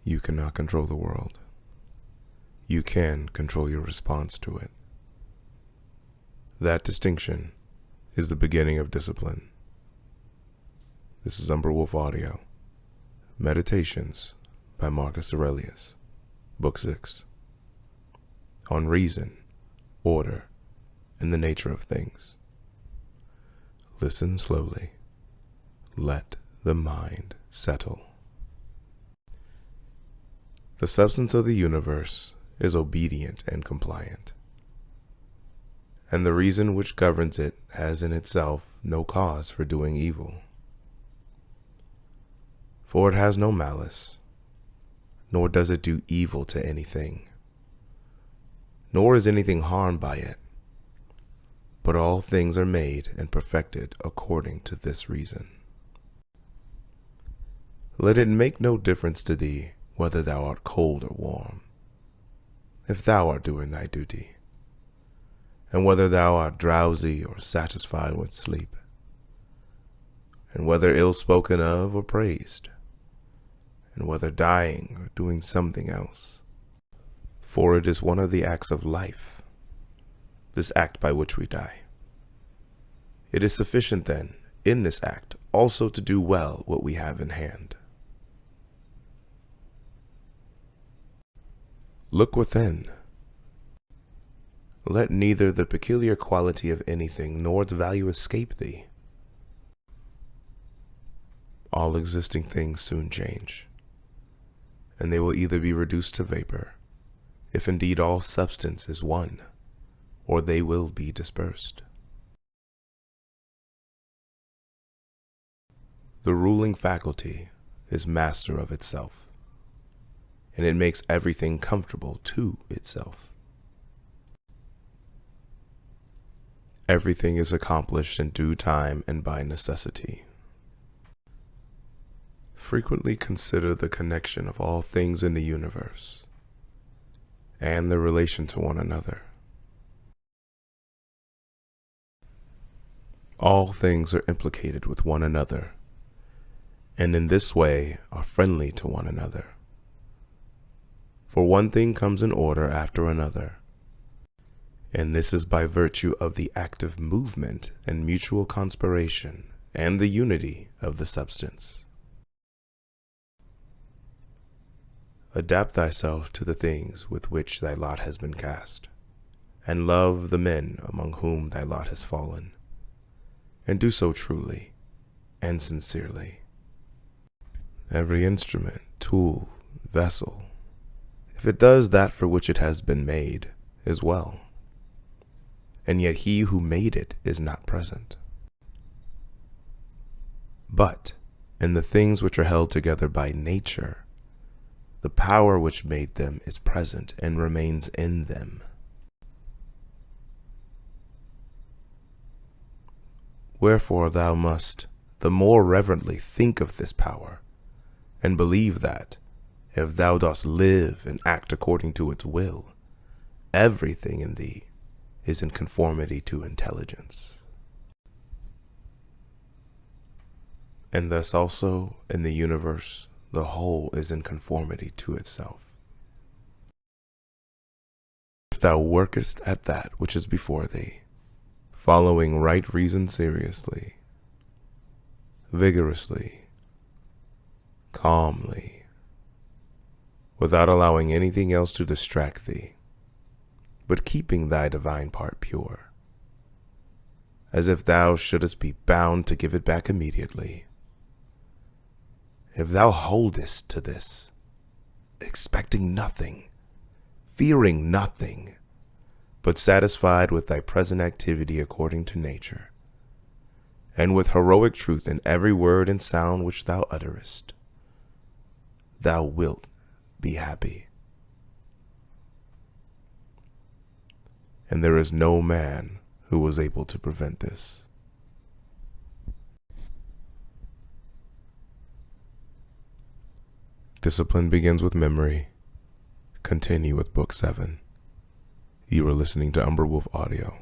You cannot control the world. You can control your response to it. That distinction is the beginning of discipline. This is Umbral Audio. Meditations by Marcus Aurelius, Book 6. On reason, order, and the nature of things. Listen slowly. Let the mind settle. The substance of the universe is obedient and compliant, and the reason which governs it has in itself no cause for doing evil. For it has no malice, nor does it do evil to anything, nor is anything harmed by it, but all things are made and perfected according to this reason. Let it make no difference to thee whether thou art cold or warm, if thou art doing thy duty, and whether thou art drowsy or satisfied with sleep, and whether ill spoken of or praised, and whether dying or doing something else. For it is one of the acts of life, this act by which we die. It is sufficient then, in this act, also to do well what we have in hand. Look within. Let neither the peculiar quality of anything nor its value escape thee. All existing things soon change, and they will either be reduced to vapor, if indeed all substance is one, or they will be dispersed. The ruling faculty is master of itself, and it makes everything comfortable to itself. Everything is accomplished in due time and by necessity. Frequently consider the connection of all things in the universe and their relation to one another. All things are implicated with one another, and in this way are friendly to one another. For one thing comes in order after another, and this is by virtue of the active movement and mutual conspiration and the unity of the substance. Adapt thyself to the things with which thy lot has been cast, and love the men among whom thy lot has fallen, and do so truly and sincerely. Every instrument, tool, vessel, if it does that for which it has been made, is well, and yet he who made it is not present. But in the things which are held together by nature, the power which made them is present and remains in them. Wherefore thou must the more reverently think of this power, and believe that, if thou dost live and act according to its will, everything in thee is in conformity to intelligence. And thus also in the universe, the whole is in conformity to itself. If thou workest at that which is before thee, following right reason seriously, vigorously, calmly, without allowing anything else to distract thee, but keeping thy divine part pure, as if thou shouldest be bound to give it back immediately. If thou holdest to this, expecting nothing, fearing nothing, but satisfied with thy present activity according to nature, and with heroic truth in every word and sound which thou utterest, thou wilt be happy. And there is no man who was able to prevent this. Discipline begins with memory. Continue with Book 7. You are listening to Umbral Audio.